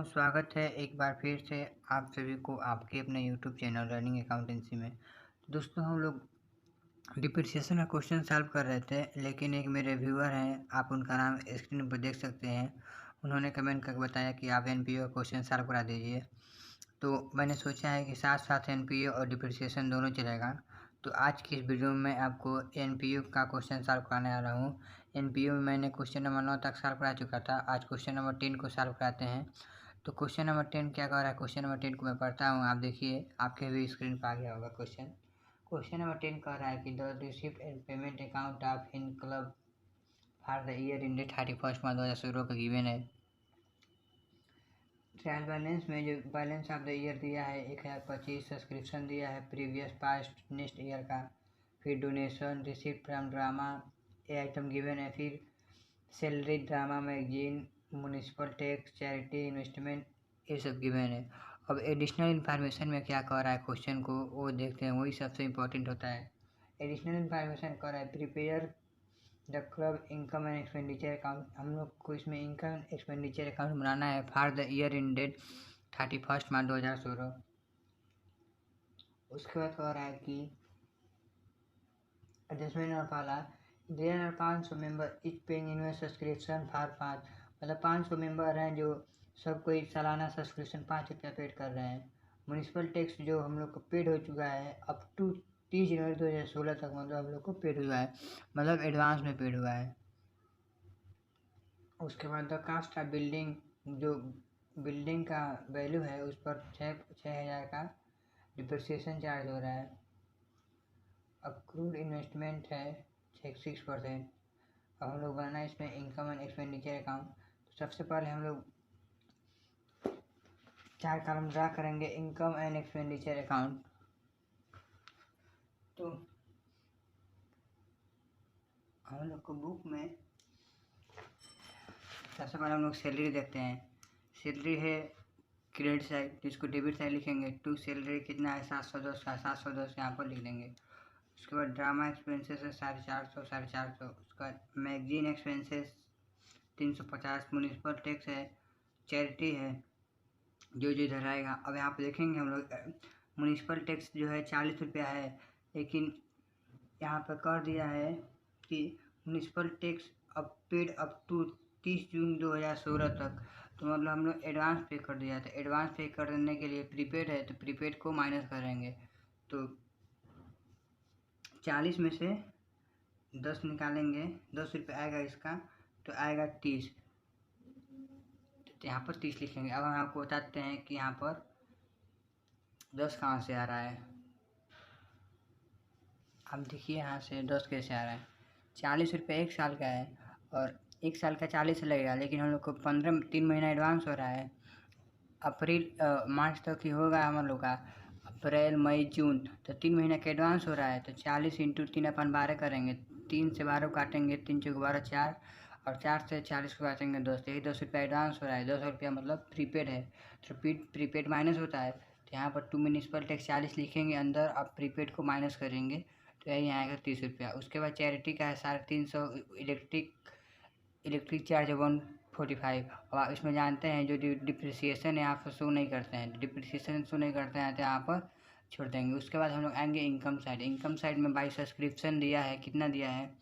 स्वागत है एक बार फिर से आप सभी को आपके अपने यूट्यूब चैनल रनिंग अकाउंटेंसी में। दोस्तों, हम लोग डिप्रिसिएशन का क्वेश्चन सॉल्व कर रहे थे, लेकिन एक मेरे व्यूअर हैं, आप उनका नाम स्क्रीन पर देख सकते हैं। उन्होंने कमेंट करके बताया कि आप एनपीओ का क्वेश्चन सॉल्व करा दीजिए। तो मैंने सोचा है कि साथ साथ एनपीओ और डिप्रिसिएशन दोनों चलेगा। तो आज की इस वीडियो में मैं आपको एनपीओ का क्वेश्चन सॉल्व कराने आ रहा हूँ। एनपीओ में मैंने क्वेश्चन नंबर 9 तक सॉल्व करा चुका था। आज क्वेश्चन नंबर 10 को सॉल्व कराते हैं। तो क्वेश्चन नंबर 10 क्या कह रहा है? क्वेश्चन नंबर 10 को मैं पढ़ता हूँ, आप देखिए, आपके भी स्क्रीन पर आ गया होगा क्वेश्चन। क्वेश्चन नंबर 10 कह रहा है कि the receipt and payment account of in club for the year ended 31 मार्च 2016 का गिवन है। ट्रायल बैलेंस में जो बैलेंस ऑफ द ईयर दिया है 1025, सब्सक्रिप्शन दिया है प्रीवियस पास्ट नेक्स्ट ईयर का, फिर डोनेशन रिसिप्ट फ्रॉम ड्रामा ये आइटम गिवन है, फिर salary drama magazine municipal tax charity investment ये सब गिवन है। अब एडिशनल इन्फॉर्मेशन में क्या कह रहा है क्वेश्चन को वो देखते हैं, वही सबसे इम्पोर्टेंट होता है। एडिशनल इन्फॉर्मेशन कह रहा है prepare the club income and expenditure account. हम लोग को इसमें इनकम एक्सपेंडिचर अकाउंट बनाना है फॉर द ईयर इंडेड 31 मार्च 2016। उसके बाद कह रहा है कि एडजस्टमेंट और पाला there are 500 member each paying annual subscription for 5, मतलब 500 मेंबर हैं जो सब कोई सालाना सब्सक्रिप्शन 5 रुपया पेड कर रहे हैं। म्यूनिसिपल टैक्स जो हम लोग को पेड हो चुका है अप टू 30 जनवरी 2016 तक, मतलब हम लोग को पेड हुआ है, मतलब एडवांस में पेड हुआ है। उसके बाद द कास्ट ऑफ बिल्डिंग, जो बिल्डिंग का वैल्यू है उस पर 6,000 का डिप्रिसिएशन चार्ज हो रहा है। अक्रूड इन्वेस्टमेंट है 6%। अब हम लोग बनाना है इसमें इनकम एंड एक्सपेंडिचर अकाउंट। तो सबसे पहले हम लोग 4 कॉलम ड्रा करेंगे इनकम एंड एक्सपेंडिचर अकाउंट। तो हम लोग को बुक में सबसे पहले हम लोग सैलरी देखते हैं। सैलरी है क्रेडिट साइड, जिसको डेबिट साइड लिखेंगे। टू सैलरी कितना है 710 का, 710 यहाँ पर लिख देंगे। उसके बाद ड्रामा एक्सपेंसेस है 450। उसका मैगजीन एक्सपेंसेस 350। म्यूनिसिपल टैक्स है, चैरिटी है जो इधर आएगा। अब यहाँ पे देखेंगे हम लोग म्यूनिसिपल टैक्स जो है 40 रुपया है, लेकिन यहाँ पर कर दिया है कि म्यूनिसिपल टैक्स अब पेड अप टू 30 जून 2016 तक। तो मतलब हम लोग एडवांस पे कर दिया था। एडवांस पे करने के लिए प्रीपेड है, तो प्रीपेड को माइनस करेंगे। तो 40 में से 10 निकालेंगे, 10 रुपये आएगा इसका, तो आएगा 30। तो यहाँ पर 30 लिखेंगे। अब हम आपको बताते हैं कि यहाँ पर 10 कहाँ से आ रहा है। अब देखिए यहाँ से 10 कैसे आ रहा है। 40 रुपये 1 साल का है और 1 साल का 40 लगेगा, लेकिन हम लोग को 3 महीना एडवांस हो रहा है। अप्रैल मार्च तक ही होगा हम लोग का, अप्रैल मई जून, तो 3 महीना का एडवांस हो रहा है। तो 40 इंटू 3 अपन 12 करेंगे, 3 से 12 काटेंगे, 3 चौक 12 4, और 4 से 40 को काटेंगे 10, यही 10 रुपया एडवांस हो रहा है। 10 रुपया मतलब प्रीपेड है, तो प्रीपेड माइनस होता है। तो यहाँ पर टू म्यूनिसिपल टैक्स 40 लिखेंगे अंदर, अब प्रीपेड को माइनस करेंगे, तो यही आएगा 30 रुपया। उसके बाद चैरिटी का है 350। Electric charge 145। अब आप इसमें जानते हैं जो डिप्रिसिएशन है यहाँ पर शो नहीं करते हैं, डिप्रिसिएशन शो नहीं करते हैं तो यहाँ पर छोड़ देंगे। उसके बाद हम लोग आएंगे इनकम साइड। इनकम साइड में बाई सब्सक्रिप्शन दिया है, कितना दिया है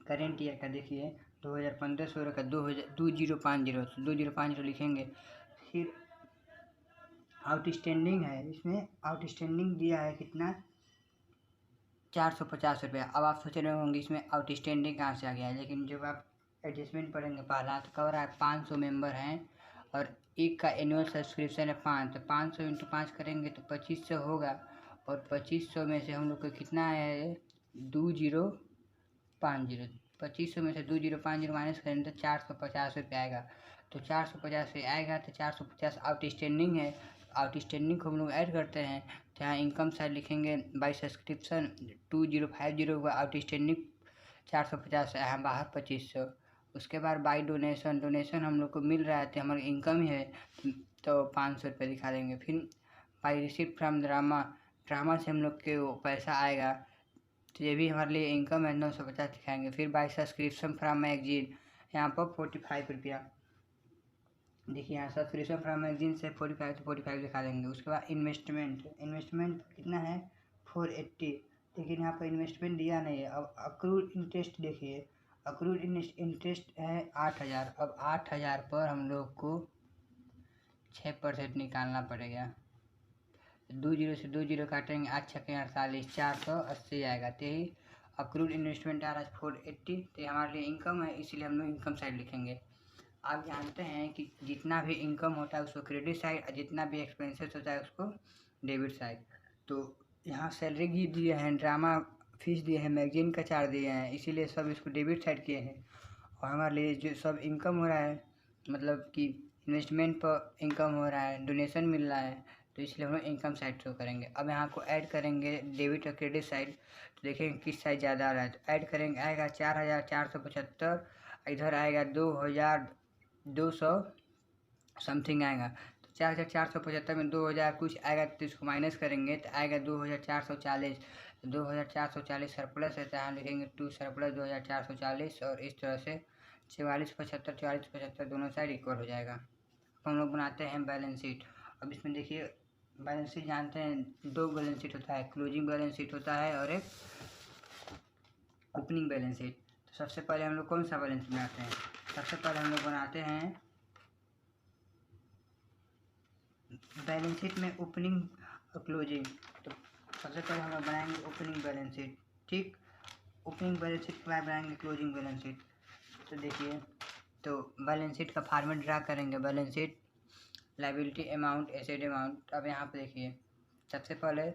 करेंट ईयर का, देखिए 2015-16 का 2050 लिखेंगे। फिर आउटस्टैंडिंग है, इसमें आउटस्टैंडिंग दिया है कितना 450 रुपया। अब आप सोच रहे होंगे इसमें आउटस्टैंडिंग कहाँ से आ गया है, लेकिन जब आप एडजस्टमेंट पढ़ेंगे पहला तो कह रहा है 500 मेंबर हैं और एक का एनुअल सब्सक्रिप्शन है 5, तो 500 इंटू 5 करेंगे तो 2500 होगा। और 2500 में से हम लोग को कितना है 2050। 2500 में से 2050 माइनस करेंगे तो 450 रुपये आएगा। तो 450 से आएगा, तो 450 आउटस्टैंडिंग है। आउटस्टैंडिंग को हम लोग ऐड करते हैं, तो यहाँ इनकम साइड लिखेंगे बाई सब्सक्रिप्शन 2050 होगा, आउटस्टैंडिंग 450 है, यहाँ बाहर 2500। उसके बाद बाई डोनेशन, डोनेशन हम लोग को मिल रहा है तो हमारी इनकम ही है, तो 500 रुपये दिखा देंगे। फिर by receipt from drama, drama से हम लोग के वो पैसा आएगा, तो ये भी हमारे लिए इनकम है, 950 दिखाएंगे। फिर बाई सब्सक्रिप्शन फ्रॉम मैगजीन यहाँ पर 45 रुपया। देखिए यहाँ सब्सक्रिप्शन फ्रॉम मैगजीन से 45 तो 45 दिखा देंगे। उसके बाद इन्वेस्टमेंट कितना है 480, लेकिन यहाँ पर इन्वेस्टमेंट दिया नहीं है। अब अक्रूड इंटरेस्ट देखिए, अक्रूड इंटरेस्ट है 8000। अब 8000 पर हम लोग को 6% निकालना पड़ेगा। 20 से 20 काटेंगे, 8 छक्के 48, 480 आएगा। तो यही अक्रूड इन्वेस्टमेंट आ रहा है 480, तो ये हमारे लिए इनकम है, इसीलिए हम लोग इनकम साइड लिखेंगे। आप जानते हैं कि जितना भी इनकम होता है उसको क्रेडिट साइड, और जितना भी एक्सपेंसेस होता है उसको डेबिट साइड। तो यहाँ सैलरी भी दिए हैं, ड्रामा फीस दिए हैं, मैगजीन का चार्ज दिए हैं, इसीलिए सब इसको डेबिट साइड किए हैं। और हमारे लिए जो सब इनकम हो रहा है, मतलब कि इन्वेस्टमेंट पर इनकम हो रहा है, डोनेशन मिल रहा है, तो इसलिए हम लोग इनकम साइड शो करेंगे। अब यहाँ को ऐड करेंगे डेबिट और क्रेडिट साइड, तो देखेंगे किस साइड ज़्यादा आ रहा है। तो ऐड करेंगे, आएगा 4475, इधर आएगा 2200 समथिंग आएगा। तो 4475 में 2000 कुछ आएगा, तो इसको माइनस करेंगे तो आएगा 2440। 2440 सरप्लस है, तो यहाँ लिखेंगे टू सरप्लस 2440, और इस तरह से 4475 दोनों साइड इक्वल हो जाएगा। हम लोग बनाते हैं बैलेंस शीट। अब इसमें देखिए बैलेंस शीट जानते हैं, दो बैलेंस शीट होता है, क्लोजिंग बैलेंस शीट होता है और एक ओपनिंग बैलेंस शीट। तो सबसे पहले हम लोग कौन सा बैलेंस बनाते हैं? सबसे पहले हम लोग बनाते हैं बैलेंस शीट में ओपनिंग और क्लोजिंग। तो सबसे पहले हम लोग बनाएंगे ओपनिंग बैलेंस शीट, ठीक। ओपनिंग बैलेंस शीट के बाद बनाएंगे क्लोजिंग बैलेंस शीट। तो देखिए, तो बैलेंस शीट का फॉर्मेट ड्रा करेंगे, balance sheet liability amount asset amount. अब यहाँ पे देखिए सबसे पहले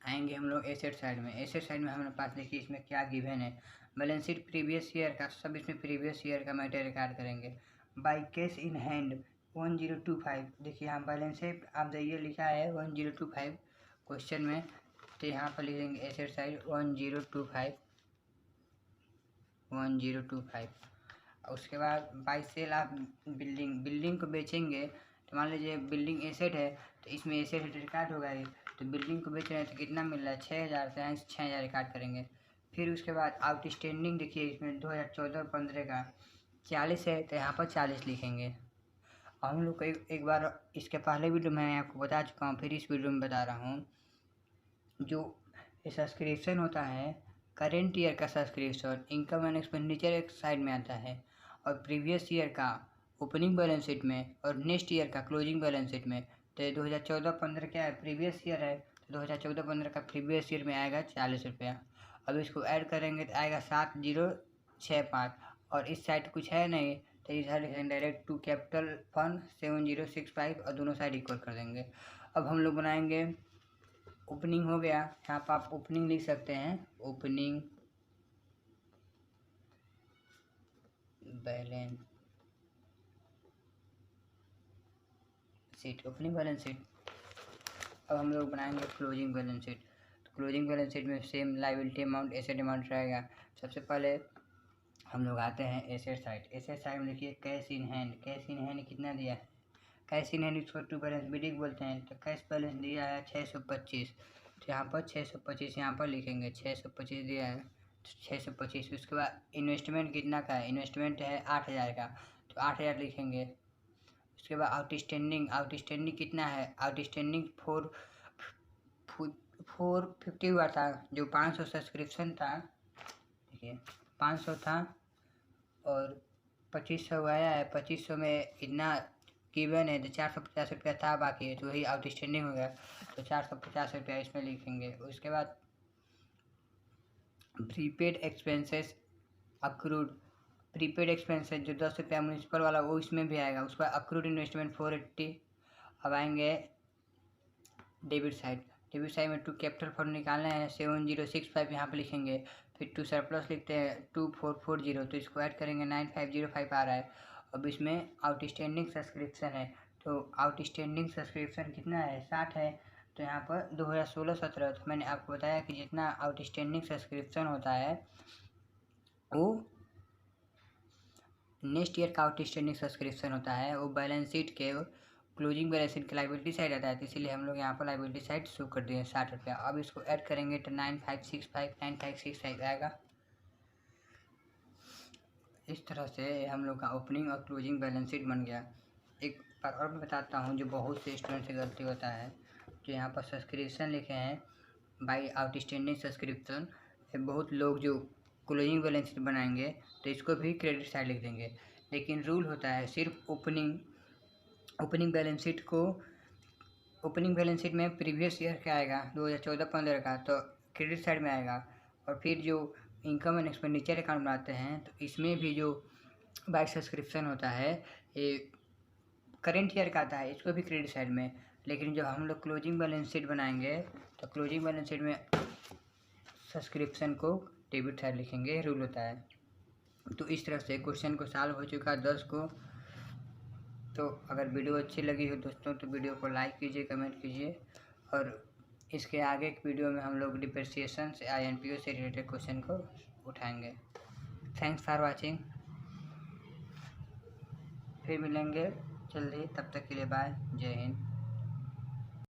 आएंगे हम लोग एसेट साइड में। एसेट साइड में हमारे पास देखिए इसमें क्या गिवन है, बैलेंस शीट प्रीवियस ईयर का, सब इसमें प्रीवियस ईयर का मैटर रिकॉर्ड करेंगे। बाई कैश इन हैंड 1025, देखिए यहाँ बैलेंस शीट आप जाइए लिखा है 1025 क्वेश्चन में, तो यहाँ पर लिखेंगे एसेट साइड 1025। उसके बाद बाई सेल आप बिल्डिंग को बेचेंगे, तो मान लीजिए बिल्डिंग एसेट है, तो इसमें एसेट रिकॉर्ड होगा ही, तो बिल्डिंग को बेच रहे हैं तो कितना मिल रहा है 6000, से यहाँ 6000 रिकॉर्ड करेंगे। फिर उसके बाद आउटस्टैंडिंग देखिए इसमें 2014-15 का 40 है, तो यहाँ पर 40 लिखेंगे। और हम लोग को एक बार इसके पहले वीडियो में आपको बता चुका हूँ, फिर इस वीडियो में बता रहा हूँ, जो सब्सक्रिप्शन होता है करेंट ईयर का सब्सक्रिप्शन इनकम एंड एक्सपेंडिचर एक साइड में आता है, और प्रीवियस ईयर का ओपनिंग बैलेंस शीट में, और नेक्स्ट ईयर का क्लोजिंग बैलेंस शीट में। तो 2014-15 क्या है, प्रीवियस ईयर है, तो 2014-15 का प्रीवियस ईयर में आएगा 40 रुपया। अब इसको ऐड करेंगे तो आएगा 7065, और इस साइड कुछ है नहीं, तो इधर डायरेक्ट टू कैपिटल फंड 7065, और दोनों साइड इक्वल कर देंगे। अब हम लोग बनाएंगे, ओपनिंग हो गया, यहाँ पर आप ओपनिंग लिख सकते हैं, opening balance sheet, opening balance sheet. अब हम लोग बनाएंगे क्लोजिंग बैलेंस शीट। तो क्लोजिंग बैलेंस शीट में same liability amount asset amount रहेगा। सबसे पहले हम लोग आते हैं एसेट साइड। एसेट साइड में देखिए cash in hand, cash in hand कितना दिया है, कैश इन हैंड इसको टू बैलेंस बिडिंग बोलते हैं। तो कैश बैलेंस दिया है 625, तो यहाँ पर 625 यहाँ पर लिखेंगे, 625 दिया है, 625। उसके बाद इन्वेस्टमेंट कितना का है, इन्वेस्टमेंट है 8000 का, तो 8000 लिखेंगे। उसके बाद आउटस्टैंडिंग कितना है, आउटस्टैंडिंग 450 हुआ था, जो 500 सब्सक्रिप्शन था, देखिए 500 था और 2500 आया है, 2500 में इतना गिवन है, तो 450 रुपया था बाकी है, तो वही आउटस्टैंडिंग हो गया, तो 450 रुपया इसमें लिखेंगे। उसके बाद prepaid expenses accrued, prepaid expenses जो 10 रुपया म्यूनसिपल वाला वो इसमें भी आएगा। उसके बाद अक्रूड इन्वेस्टमेंट 480। अब आएंगे डेबिट साइड, डेबिट साइड में टू कैपिटल फंड निकालना है 7065 यहाँ पे लिखेंगे। फिर टू सरप्लस लिखते हैं 2440, तो इसको ऐड करेंगे 9505 आ रहा है। अब इसमें आउटस्टैंडिंग सब्सक्रिप्शन है, तो आउटस्टैंडिंग सब्सक्रिप्शन कितना है 60 है, तो यहाँ पर 2016-17, तो मैंने आपको बताया कि जितना आउटस्टैंडिंग सब्सक्रिप्शन होता है वो नेक्स्ट ईयर का आउटस्टैंडिंग सब्सक्रिप्शन होता है, वो बैलेंस शीट के क्लोजिंग बैलेंस शीट की लायबिलिटी साइड आता है, तो इसीलिए हम लोग यहाँ पर लायबिलिटी साइड शो कर दिए 60 रुपया। अब इसको ऐड करेंगे तो 9565 आएगा। इस तरह से हम लोग का ओपनिंग और क्लोजिंग बैलेंस शीट बन गया। एक बार और मैं बताता हूँ जो बहुत से स्टूडेंट से गलती होता है, जो यहाँ पर सब्सक्रिप्शन लिखे हैं बाई आउटस्टैंडिंग सब्सक्रिप्शन, बहुत लोग जो क्लोजिंग बैलेंस शीट बनाएंगे तो इसको भी क्रेडिट साइड लिख देंगे, लेकिन रूल होता है सिर्फ ओपनिंग बैलेंस शीट को, ओपनिंग बैलेंस शीट में प्रीवियस ईयर का आएगा 2014-15 का तो क्रेडिट साइड में आएगा, और फिर जो इनकम एंड एक्सपेंडिचर अकाउंट बनाते हैं तो इसमें भी जो बाय सब्सक्रिप्शन होता है ये करेंट ईयर का आता है, इसको भी क्रेडिट साइड में। लेकिन जब हम लोग क्लोजिंग बैलेंस शीट बनाएंगे तो क्लोजिंग बैलेंस शीट में सब्सक्रिप्शन को डेबिट साइड लिखेंगे, रूल होता है। तो इस तरह से क्वेश्चन को सॉल्व हो चुका है 10 को। तो अगर वीडियो अच्छी लगी हो दोस्तों तो वीडियो को लाइक कीजिए, कमेंट कीजिए, और इसके आगे के वीडियो में हम लोग डिप्रिसिएशन से INPO से रिलेटेड क्वेश्चन को उठाएंगे। थैंक्स फॉर वाचिंग, फिर मिलेंगे जल्दी, तब तक के लिए बाय, जय हिंद।